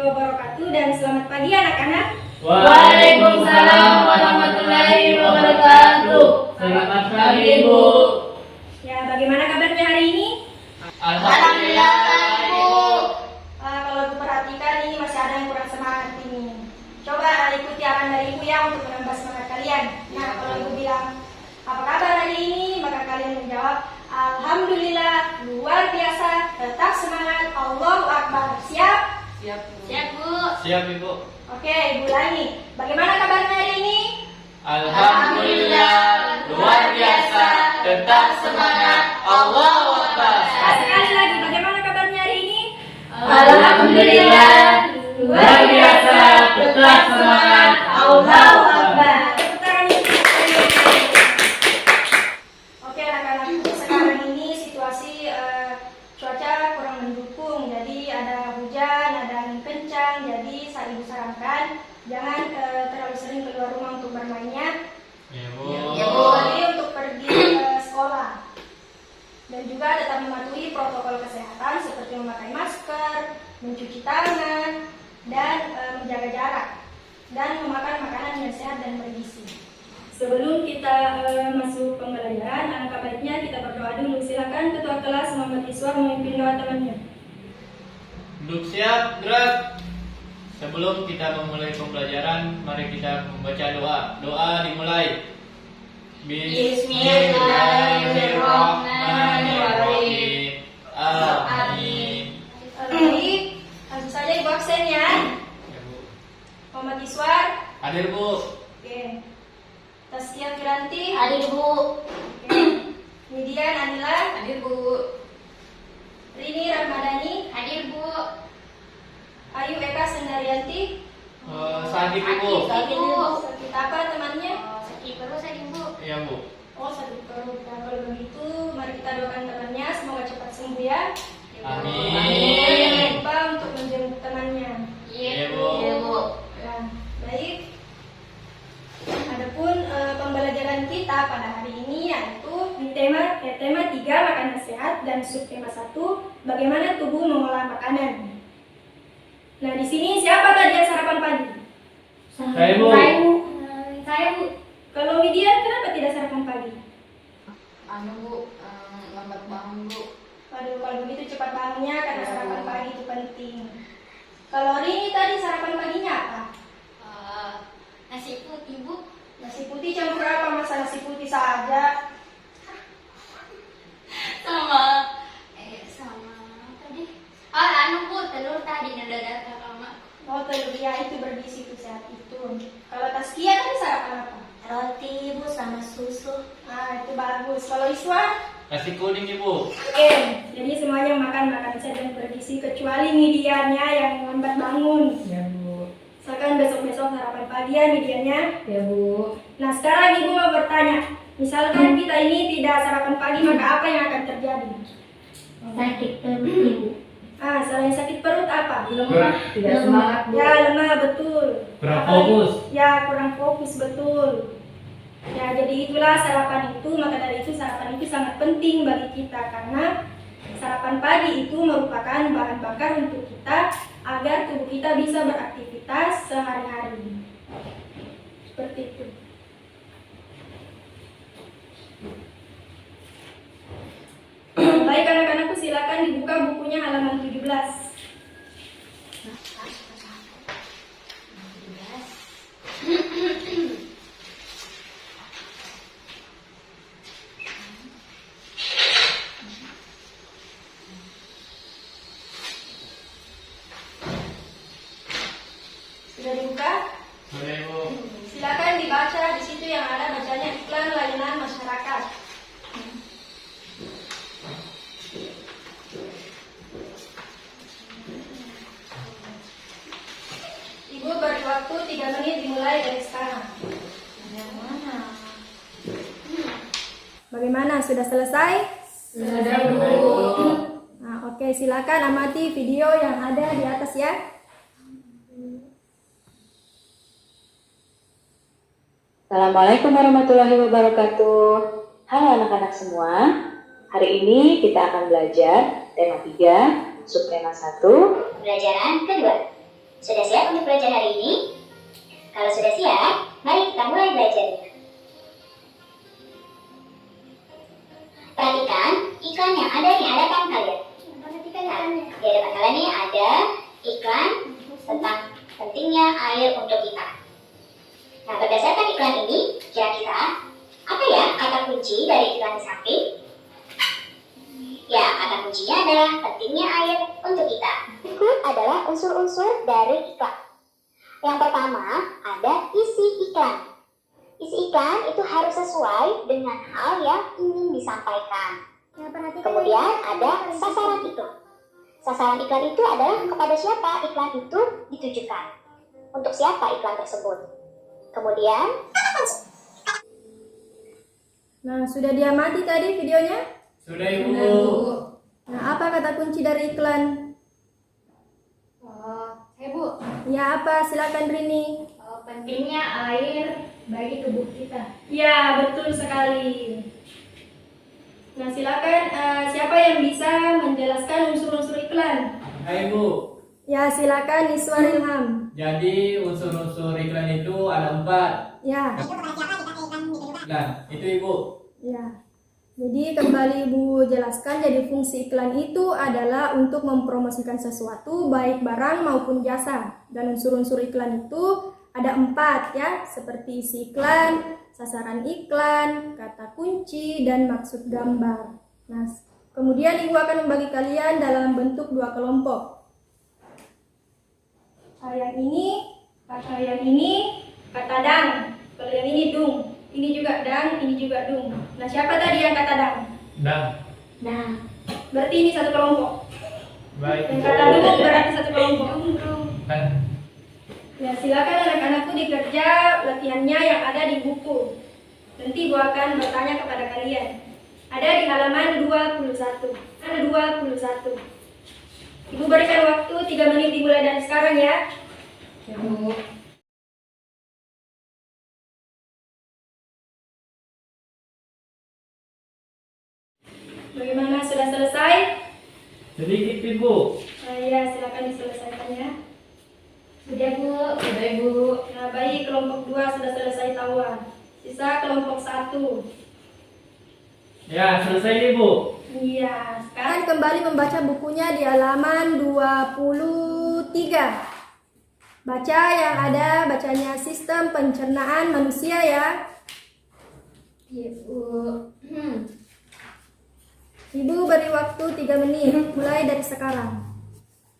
wabarakatuh dan selamat pagi anak-anak. Waalaikumsalam warahmatullahi wabarakatuh. Selamat pagi, Ibu. Ya, bagaimana kabarnya hari ini? Alhamdulillah, Ibu. Kalau Ibu perhatikan ini masih ada yang kurang semangat ini. Coba ikuti arahan dari Ibu ya untuk menambah semangat kalian. Nah, kalau Ibu bilang apa kabar hari ini, maka kalian menjawab Alhamdulillah, luar biasa, tetap semangat, Allahu Akbar. Siap? Siap, Bu. Siap, Ibu. Oke, Ibu ulangi. Bagaimana kabarnya hari ini? Alhamdulillah, luar biasa, tetap semangat, Allahu Akbar. Sekali lagi, bagaimana kabarnya hari ini? Alhamdulillah, luar biasa, tetap semangat, Allahu Akbar. Oke, anak-anak, sekarang ini situasi cuaca kurang mendukung, jadi ada hujan, ada angin kencang, jadi saya Ibu sarankan jangan terlalu sering keluar rumah untuk bermainnya. Ya, Bu. Kecuali untuk pergi ke sekolah. Dan juga tetap mematuhi protokol kesehatan seperti memakai masker, mencuci tangan, dan menjaga jarak, dan memakan makanan yang sehat dan bergizi. Sebelum kita masuk pembelajaran, alangkah baiknya kita berdoa dulu. Silakan Ketua Kelas Muhammad Iswar memimpin doa temannya. Duduk siap, gerak. Sebelum kita memulai pembelajaran, mari kita membaca doa. Doa dimulai. Bismillahirrahmanirrahim. Amin. Baik, langsung saja Ibu absen ya. Ya, Bu. Muhammad Iswar. Hadir, Bu. Oke. Taskia Kiranti. Hadir, Bu. Oke. Midian Anila. Hadir, Bu. Rini Rahmadani. Hadir, Bu. Ayu Eka Sendarianti. Sakit, Ibu. Sakit apa temannya? Sakit perut, sakit, Bu. Ya, Bu. Oh, sakit perut. Nah, kalau begitu, mari kita doakan temannya semoga cepat sembuh ya. Amin. Jangan lupa untuk menjenguk temannya. Iya, Bu. Iya, Bu. Ya, baik. Adapun pembelajaran kita pada hari ini yaitu tema 3 makanan sehat dan subtema 1 bagaimana tubuh mengolah makanan. Nah, di sini siapa tadi yang sarapan pagi? Saya, Bu. Saya, Bu. Kalau Midian kenapa tidak sarapan pagi? Bu, lambat bangun, Bu. Waduh, kalau begitu cepat bangunnya karena sarapan pagi itu penting. Kalau Rini tadi sarapan paginya apa? Nasi putih, Bu. Nasi putih campur apa? Masa nasi putih saja? Sama tadi. Bu, telur tadi nada data lama. Oh, telur ya, itu bergizi itu sehat itu. Kalau Taskia tadi sarapan apa? Roti, Bu, sama susu. Ah, itu bagus. Kalau Iswar? Nasi kuning, Ibu. Oke, jadi semuanya makan sehat dan bergizi kecuali Midiannya yang lambat bangun. Ya, Bu. Misalkan besok-besok sarapan pagi ya Midiannya. Ya, Bu. Nah, sekarang Ibu mau bertanya. Misalkan kita ini tidak sarapan pagi, maka apa yang akan terjadi? Sakit perut, Ibu. Ah, selain sakit perut apa? Tidak semangat, Bu. Ya, lemah, betul. Kurang Apalagi- fokus. Ya, kurang fokus, betul. Ya, jadi itulah sarapan itu. Maka dari itu sarapan itu sangat penting bagi kita karena sarapan pagi itu merupakan bahan bakar untuk kita agar tubuh kita bisa beraktivitas sehari-hari. Seperti itu. Baik anak-anakku, silakan dibuka bukunya halaman 17. Sudah dibuka? Sudah, Ibu. Silakan dibaca di situ yang ada bacanya iklan layanan masyarakat. Ibu beri waktu 3 menit dimulai dari sekarang. Bagaimana? Sudah selesai? Sudah, Bu. Nah, oke, silakan amati video yang ada di atas ya. Assalamualaikum warahmatullahi wabarakatuh. Halo anak-anak semua. Hari ini kita akan belajar tema 3, subtema 1. Pelajaran kedua. Sudah siap untuk belajar hari ini? Kalau sudah siap, mari kita mulai belajarnya. Perhatikan iklan yang ada di hadapan kalian. Nah, di hadapan kalian ini ada iklan tentang pentingnya air untuk kita. Nah, berdasarkan iklan ini, kira-kira apa ya kata kunci dari iklan di samping? Ya, kata kuncinya adalah pentingnya air untuk kita. Berikut adalah unsur-unsur dari iklan. Yang pertama, ada isi iklan. Isi iklan itu harus sesuai dengan hal yang ingin disampaikan. Kemudian ada sasaran iklan. Sasaran iklan itu adalah kepada siapa iklan itu ditujukan. Untuk siapa iklan tersebut. Kemudian, Nah, sudah diamati tadi videonya? Sudah Ibu. Nah, apa kata kunci dari iklan? Saya Bu, Ya, apa? Silakan Rini. pentingnya air bagi tubuh kita. Ya, betul sekali. Nah, silakan siapa yang bisa menjelaskan unsur-unsur iklan? Hai Bu. Ya, silakan Iswar Ilham. Jadi unsur-unsur iklan itu ada 4. Ya, Nah, itu Ibu. ya. Jadi kembali Ibu jelaskan, jadi fungsi iklan itu adalah untuk mempromosikan sesuatu baik barang maupun jasa. Dan unsur-unsur iklan itu ada 4 ya, seperti isi iklan, sasaran iklan, kata kunci, dan maksud gambar. Nah, kemudian Ibu akan membagi kalian dalam bentuk 2 kelompok. Yang ini kata dang, kalau yang ini dung. Ini juga dang, ini juga dung. Nah, siapa tadi yang kata dang? Nah, Nah, berarti ini satu kelompok. baik. Yang kata dung berarti satu kelompok. Kan. Ya, silakan anak-anakku dikerja latihannya yang ada di buku. Nanti Ibu akan bertanya kepada kalian. Ada di halaman 21. Ada 21. Ibu berikan waktu 3 menit dimulai dari sekarang ya. Ya, Bu. Bagaimana, sudah selesai? Sedikit Ibu. Ya, silakan diselesaikan ya. Sudah Bu. Sudah Ibu. Nah, baik, kelompok 2 sudah selesai tawar. Sisa kelompok 1. Ya, selesai Ibu. Iya, sekarang kembali membaca bukunya di halaman 23. Baca yang ada, bacanya sistem pencernaan manusia ya. Iya Bu. Ibu beri waktu 3 menit, mulai dari sekarang.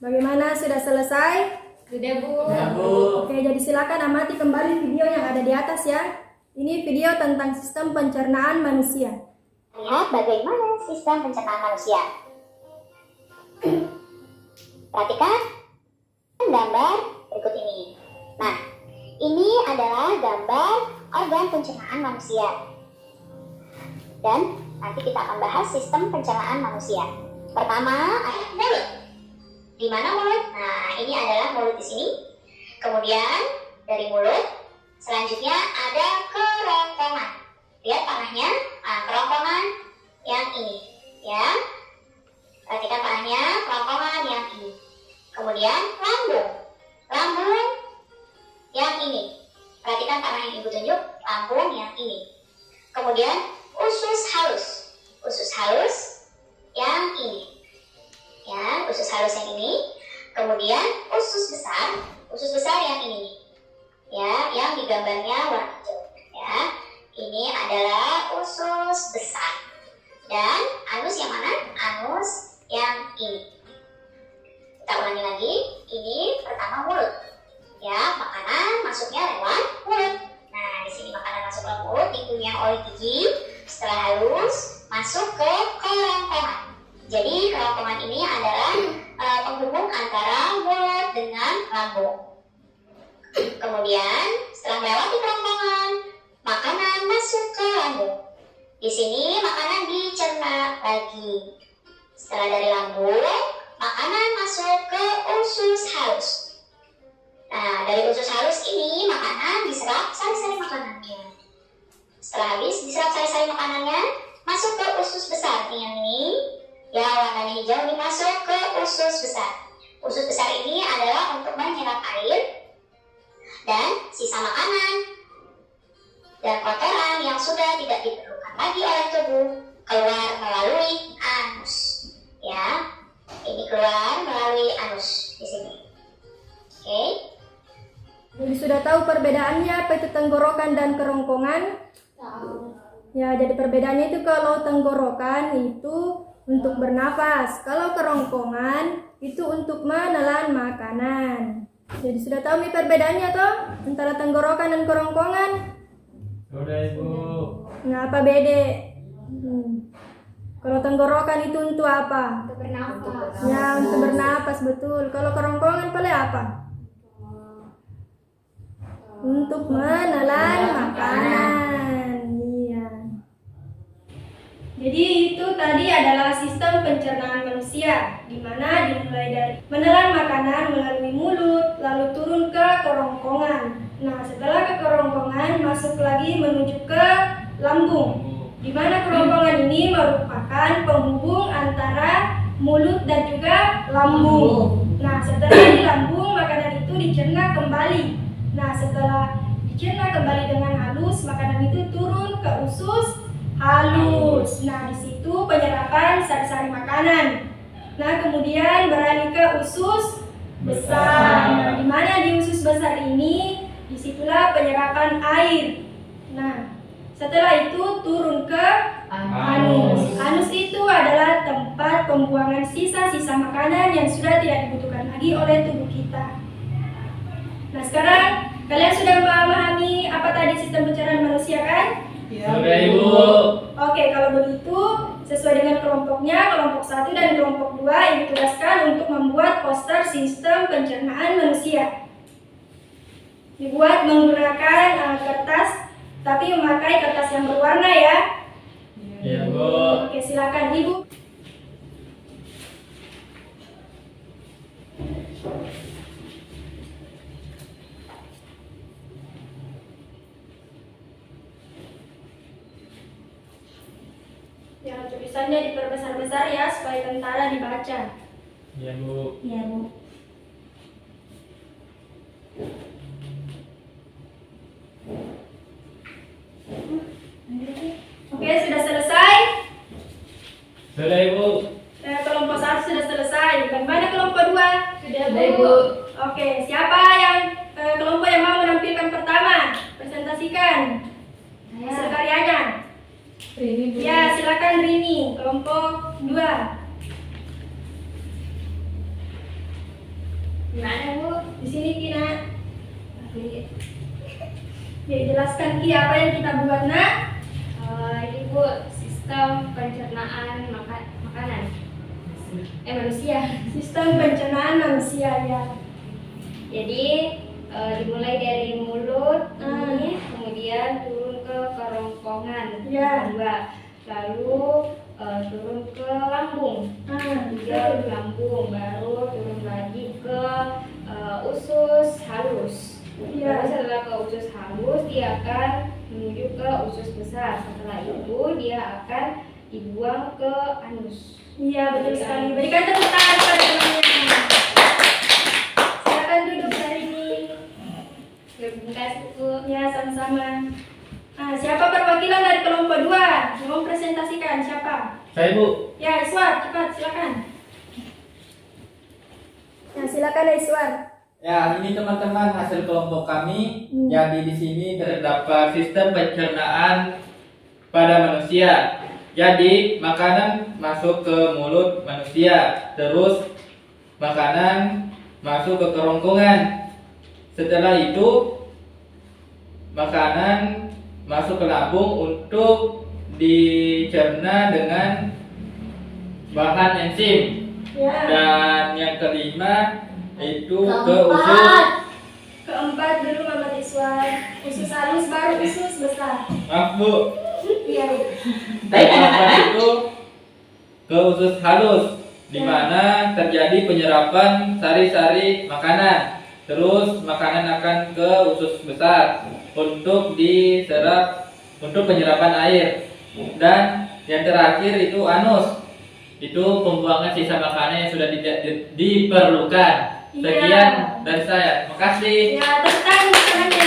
Bagaimana, sudah selesai? Sudah Bu. Ya Bu. Oke, jadi silakan amati kembali video yang ada di atas ya. Ini video tentang sistem pencernaan manusia. lihat bagaimana sistem pencernaan manusia. Perhatikan gambar berikut ini. Nah, ini adalah gambar organ pencernaan manusia. Dan nanti kita akan bahas sistem pencernaan manusia. Pertama, ada mulut. Di mana mulut? Nah, ini adalah mulut di sini. Kemudian dari mulut, selanjutnya ada kerongkongan. Lihat panahnya, kerongkongan yang ini, ya. Perhatikan panahnya, kerongkongan yang ini. Kemudian lambung, lambung yang ini. Perhatikan panah yang Ibu tunjuk, lambung yang ini. Kemudian usus halus yang ini, ya, usus halus yang ini. Kemudian usus besar yang ini, ya, yang di gambarnya warna hijau, ya. Ini adalah usus besar. Dan anus yang mana? Anus yang ini. Kita ulangi lagi. Ini pertama mulut, ya, makanan masuknya lewat mulut. Nah, di sini makanan masuk ke mulut, dikunyah oleh gigi. Setelah halus, masuk ke kerongkongan. Jadi kerongkongan ini adalah penghubung antara mulut dengan lambung. Kemudian setelah melewati kerongkongan, makanan masuk ke lambung. Di sini makanan dicerna lagi. Setelah dari lambung, makanan masuk ke usus halus. Nah, dari usus halus ini makanan diserap sari-sari makanannya. Setelah habis diserap sari-sari makanannya, masuk ke usus besar. Yang ini, ya, warnanya hijau, ini masuk ke usus besar. Usus besar ini adalah untuk menyerap menyerap air dan sisa makanan dan kotoran yang sudah tidak diperlukan lagi oleh tubuh keluar melalui anus. Ya, ini keluar melalui anus di sini. Oke. Jadi sudah tahu perbedaannya apa itu tenggorokan dan kerongkongan? Ya, jadi perbedaannya itu kalau tenggorokan itu untuk bernafas, kalau kerongkongan itu untuk menelan makanan. Jadi sudah tahu nih perbedaannya toh antara tenggorokan dan kerongkongan? Sudah Ibu. Nah, apa beda? Kalau tenggorokan itu untuk apa? Untuk bernafas. Ya, untuk bernapas, betul. Kalau kerongkongan paling apa? Untuk menelan makanan. Iya. Jadi itu tadi adalah sistem pencernaan manusia, di mana dimulai dari menelan makanan melalui mulut, lalu turun ke kerongkongan. Nah, setelah ke kerongkongan masuk lagi menuju ke lambung, di mana kerongkongan ini merupakan penghubung antara mulut dan juga lambung. Nah, setelah di lambung makanan itu dicerna kembali. Nah, setelah dicerna kembali dengan halus, makanan itu turun ke usus halus. Nah, di situ penyerapan sari-sari makanan. Nah, kemudian beralih ke usus besar. Nah, di mana di usus besar ini, disitulah penyerapan air. Nah, setelah itu turun ke anus. Anus itu adalah tempat pembuangan sisa-sisa makanan yang sudah tidak dibutuhkan lagi oleh tubuh kita. Nah, sekarang kalian sudah memahami apa tadi sistem pencernaan manusia kan? Sudah Ibu. Oke, kalau begitu sesuai dengan kelompoknya, kelompok 1 dan kelompok 2 yang ditugaskan untuk membuat poster sistem pencernaan manusia. Dibuat menggunakan kertas, tapi memakai kertas yang berwarna ya. Iya Bu. Oke, silakan Ibu. Ya, tulisannya diperbesar-besar ya supaya tentara dibaca. Iya Bu. Iya, Bu. Oke, sudah selesai. Sudah Ibu. Kelompok 1 sudah selesai. Bagaimana kelompok 2? Sudah, Bu. Oke, siapa yang kelompok yang mau menampilkan pertama? Presentasikan hasil karyanya. Ini Bu. Ya, silakan Rini, kelompok 2. Gimana Bu? Di sini Kina. Ya, jelaskan Ki apa yang kita buat nak? Ini Bu, sistem pencernaan makanan. Manusia. Sistem pencernaan manusia ya. Jadi dimulai dari mulut ini, kemudian turun ke kerongkongan Ya. kedua, lalu turun ke lambung, juga ke lambung, baru turun lagi ke usus halus. Ya. Lalu setelah ke usus halus dia akan menuju ke usus besar. Setelah itu dia akan dibuang ke anus. Iya, betul sekali. Berikan tepuk tangan kepada temannya. Silakan duduk hari ini. Terima kasih Bu. Ya, sama-sama. Nah, siapa perwakilan dari kelompok 2 yang mau presentasikan? Siapa? Saya Bu. Ya, Iswar, cepat silakan. Nah, silakan Iswar. Ya, ini teman-teman hasil kelompok kami. Jadi di sini terdapat sistem pencernaan pada manusia. Jadi makanan masuk ke mulut manusia, terus makanan masuk ke kerongkongan. Setelah itu makanan masuk ke lambung untuk dicerna dengan bahan enzim. Ya. Dan yang kelima itu ke usus. Keempat dulu Mama Iswar. Usus halus baru usus besar. Maaf Bu. Iya. Keempat itu ke usus halus, di mana terjadi penyerapan sari-sari makanan. Terus makanan akan ke usus besar untuk diserap untuk penyerapan air. Dan yang terakhir itu anus. Itu pembuangan sisa makanan yang sudah tidak diperlukan. Sekian dari saya. Makasih. Ya, tepuk tangan semuanya.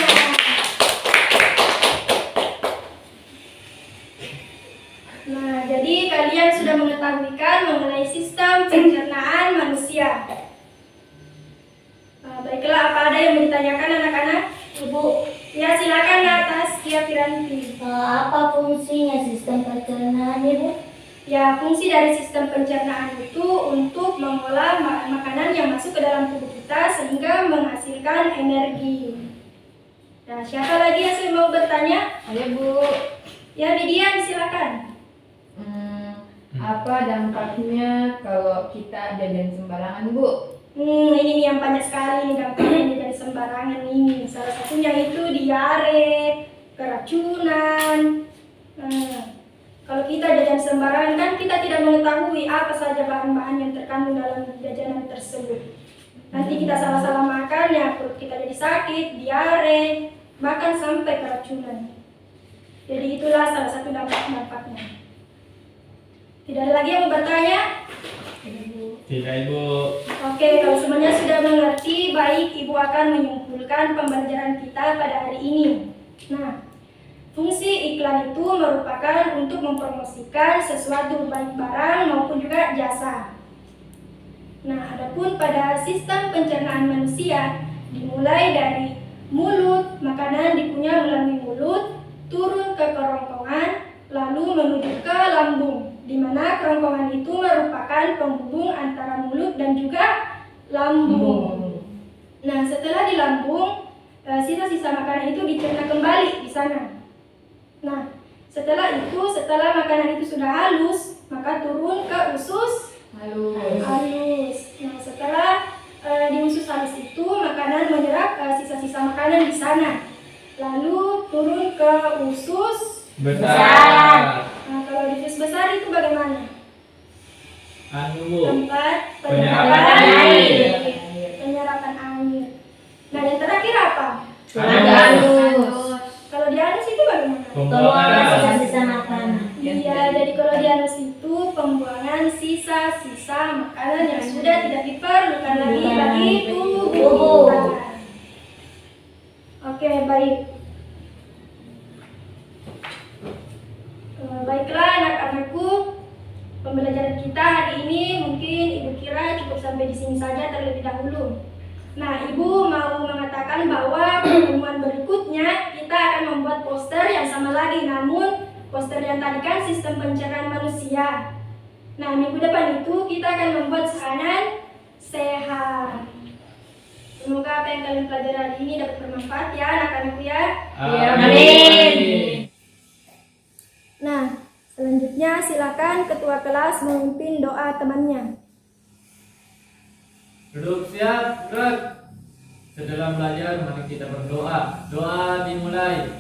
Nah, jadi kalian sudah mengetahui kan mengenai sistem pencernaan manusia. Baiklah, apa ada yang mau ditanyakan anak-anak? Ibu. Ya, silakan atas Kia Piranti. Apa fungsinya sistem pencernaan, Ibu? Ya, fungsi dari sistem pencernaan itu untuk mengolah makanan yang masuk ke dalam tubuh kita sehingga menghasilkan energi. Nah, siapa lagi yang mau bertanya? Ada Bu. Ya, Bidian, silakan. Apa dampaknya kalau kita jajan sembarangan, Bu? Ini nih yang banyak sekali nih dampaknya dari sembarangan ini. Salah satunya itu diare, keracunan. Kalau kita jajan sembarangan kan kita tidak mengetahui apa saja bahan-bahan yang terkandung dalam jajanan tersebut. Nanti kita salah-salah makan ya perut kita jadi sakit, diare, bahkan sampai keracunan. Jadi itulah salah satu dampak-dampaknya. Tidak ada lagi yang mau bertanya? Tidak, Ibu. Oke, kalau semuanya sudah mengerti, baik Ibu akan menyimpulkan pembelajaran kita pada hari ini. Nah, fungsi iklan itu merupakan untuk mempromosikan sesuatu baik barang maupun juga jasa. Nah, adapun pada sistem pencernaan manusia dimulai dari mulut, makanan dikunyah melalui mulut, turun ke kerongkongan, lalu menuju ke lambung, di mana kerongkongan itu merupakan penghubung antara mulut dan juga lambung. Nah, setelah di lambung, sisa-sisa makanan itu dicerna kembali di sana. Nah, setelah makanan itu sudah halus, maka turun ke usus halus. Nah, setelah di usus halus itu makanan menyerap sisa-sisa makanan di sana, lalu turun ke usus Besar. Nah, kalau di usus besar itu bagaimana? Bu. Tempat Penyerapan air. Penyerapan air. Nah, yang terakhir apa? Kalau di anus itu bagaimana? Pembuangan. Sisa-sisa makanan. Iya, jadi kalau di anus itu pembuangan sisa-sisa makanan yang sudah tidak diperlukan lagi bagi tubuh. Oke, baik. Baiklah anak-anakku, pembelajaran kita hari ini mungkin Ibu kira cukup sampai di sini saja terlebih dahulu. Nah, Ibu mau mengatakan bahwa pertemuan berikutnya kita akan membuat poster yang sama lagi, namun poster yang tadi kan sistem pencernaan manusia. Nah, minggu depan itu kita akan membuat makanan sehat. Semoga apa yang kalian pelajari hari ini dapat bermanfaat ya anak-anakku ya. Amin. Nah, selanjutnya silakan ketua kelas memimpin doa temannya. Duduk siap, gerak. Setelah belajar, mari kita berdoa. Doa dimulai.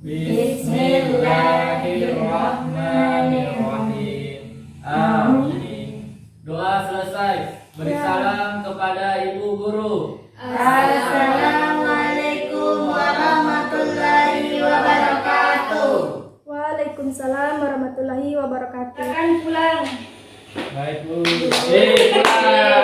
Bismillahirrahmanirrahim. Amin. Doa selesai. Beri salam kepada ibu guru. Assalamualaikum warahmatullahi wabarakatuh. Waalaikumsalam warahmatullahi wabarakatuh. Akan pulang. Baik, Bu. Pulang.